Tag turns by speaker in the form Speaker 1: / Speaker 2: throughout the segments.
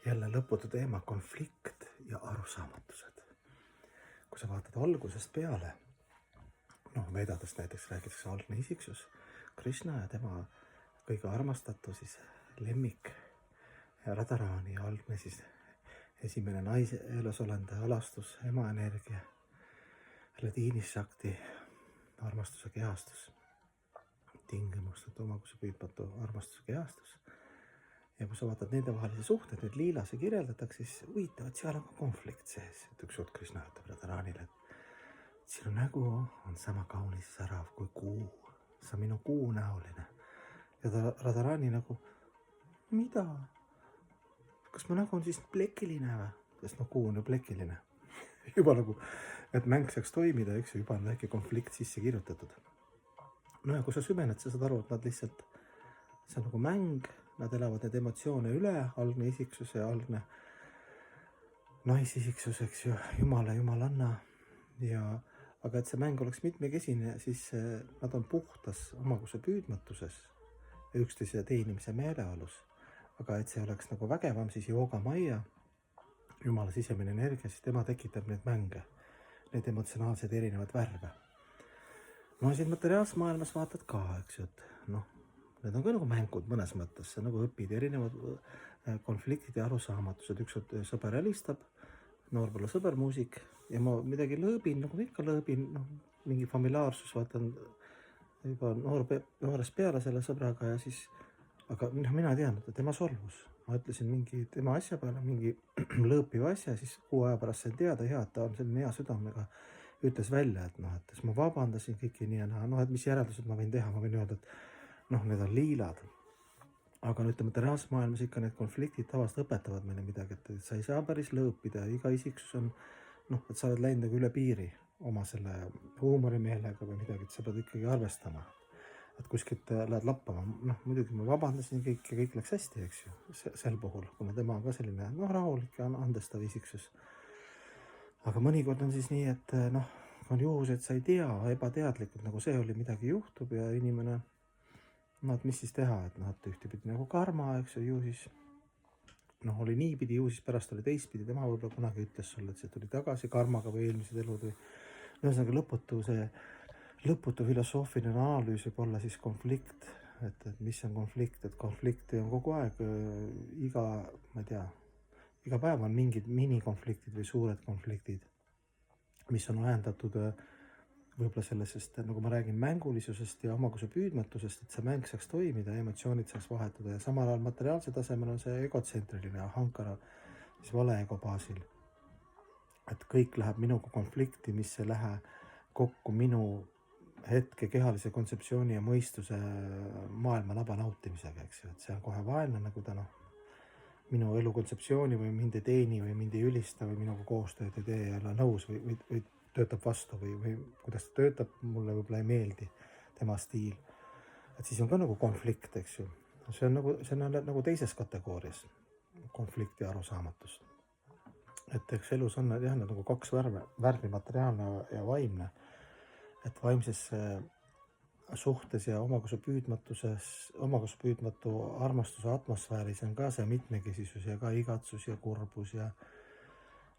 Speaker 1: Jälle lõputu teema konflikt ja arusaamatused. Kui sa vaatad algusest peale, Vedadest näiteks räägitakse algne isiksus, Krishna ja tema kõige armastatu siis lemmik ja Radharani algne siis esimene naise elosolend, alastus, emaenergia, Ladiinis Shakti, armastuse kehastus, tingimustatu omakuse püüdmatu armastuse kehastus. Ja kui sa vaatad nende vahelisi suhted, need liilasi kirjeldatakse, siis huvitav, et seal on ka konflikt sees. Et üks kord Krishna ütleb Radharanile, et sinu nägu on sama kaunis särav kui kuu. Sa minu kuu näoline. Ja Radharani nagu, mida? Kas mu nägu on siis plekiline või? Sest kuu on ju plekiline. Juba nagu, et mäng saaks toimida, eks juba on väike konflikt sisse kirjutatud. Ja kui sa süvened, sa saad aru, et nad lihtsalt, see on nagu mäng, nad elavad need emotsioone üle, algne isiksus ja algne naisisiksus, eks ju, jumalanna. Aga et see mäng oleks mitmekesine, siis nad on puhtas omakuse püüdmatuses ja üksteise teenimise meeleolus. Aga et see oleks nagu vägevam, siis Yoga Maia, jumala sisemine energia, siis tema tekitab neid mänge, neid emotsionaalseid erinevad värve. Siin materiaalses maailmas vaatad ka, eks ju, et need on ka nagu mängud mõnes mõttes, sa nagu õpid erinevad konfliktid ja arusaamatused. Üks sõber helistab, noorpõlve sõber muusik ja ma midagi lõõbin, nagu ikka lõõbin, mingi familiaarsus, vaatan juba noores peale selle sõbraga ja siis, aga mina tean, et tema solvus. Ma ütlesin mingi tema asja peale, mingi lõõpiva asja, siis 6 aja pärast sain teada, et ta on selline hea südamega, ütles välja, et ma vabandasin kõiki nii ja et mis järeldused ma võin teha, ma võin öelda, et need on liilad. Aga ütleme, reaalses maailmas ikka need konfliktid tavaliselt õpetavad meile midagi, et sa ei saa päris lõõpida. Iga isiksus on, et sa oled läinud üle piiri oma selle huumorimeelega või midagi, et sa pead ikkagi arvestama. Et kuskilt lähed lappama. Muidugi ma vabandasin kõik läks hästi, eks ju, sel puhul, kuna tema on ka selline rahulik ja andestav isiksus. Aga mõnikord on siis nii, et on juhus, et sa ei tea, ebateadlikult, nagu see oli, midagi juhtub ja inimene et mis siis teha, et ühtepidi nagu karma, eks ju siis oli niipidi, ju siis pärast oli teistpidi, tema võib-olla kunagi ütles sulle, et see tuli tagasi karmaga või eelmised elud või ühesõnaga lõputu filosoofiline analüüs võib olla siis konflikt, et mis on konflikt, et konflikti on kogu aeg, iga päev on mingid minikonfliktid või suured konfliktid, mis on ajendatud võib-olla sellisest, nagu ma räägin, mängulisusest ja omakuse püüdmatusest, et see mäng saaks toimida, emotsioonid saaks vahetuda ja samal ajal materiaalse tasemel on see egotsentriline hankara, siis vale ego baasil. Et kõik läheb minuga konflikti, mis ei lähe kokku minu hetke kehalise kontseptsiooni ja mõistuse maailma laba nautimisega, eks ju, et see on kohe vaenlane, kui ta minu elu kontseptsiooni või mind ei teeni või mind ei ülista või minuga koostööd ei tee ja ei ole nõus või töötab vastu või kuidas ta töötab, mulle võib-olla ei meeldi tema stiil. Et siis on ka nagu konflikt, eks ju. See on nagu teises kategoorias, konflikt ja arusaamatus. Et eks elus on nagu 2 värvi, materiaalne ja vaimne. Et vaimses suhtes ja omakuse püüdmatu armastuse atmosfääris on ka see mitmekesisus ja ka igatsus ja kurbus ja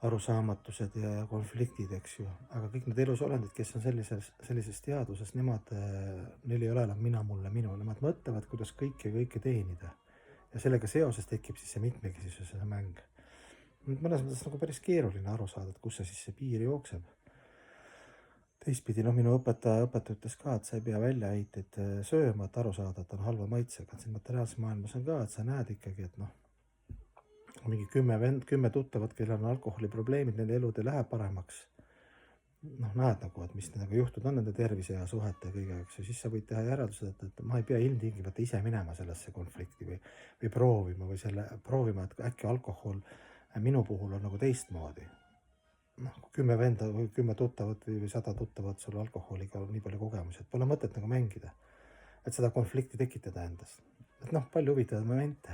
Speaker 1: arusaamatused ja konfliktid, eks ju. Aga kõik need elusolendid, kes on sellises teaduses, neil ei ole enam mina, mulle, minu. Nemad mõtlevad, kuidas kõike teenida. Ja sellega seoses tekib siis see mitmekesisus ja see mäng. Mõnes mõttes nagu päris keeruline aru saada, et kus see piir jookseb. Teistpidi, minu õpetaja ütles ka, et sa ei pea väljaheiteid sööma, et aru saada, et on halva maitsega. Siin materiaalses maailmas on ka, et sa näed ikkagi, et mingi 10 tuttavat, kellel on alkoholiprobleemid, nende elud ei lähe paremaks. Näed nagu, et mis nendega juhtud on, nende tervise ja suhete ja kõige, eks ju. Siis sa võid teha järeldused, et ma ei pea ilmtingimata ise minema sellesse konflikti või proovima, et äkki alkohol minu puhul on nagu teistmoodi. 10 venda või 10 tuttavat või 100 tuttavat sul alkoholiga on nii palju kogemusi, et pole mõtet nagu mängida. Et seda konflikti tekitada endast. Et palju huvitavaid momente.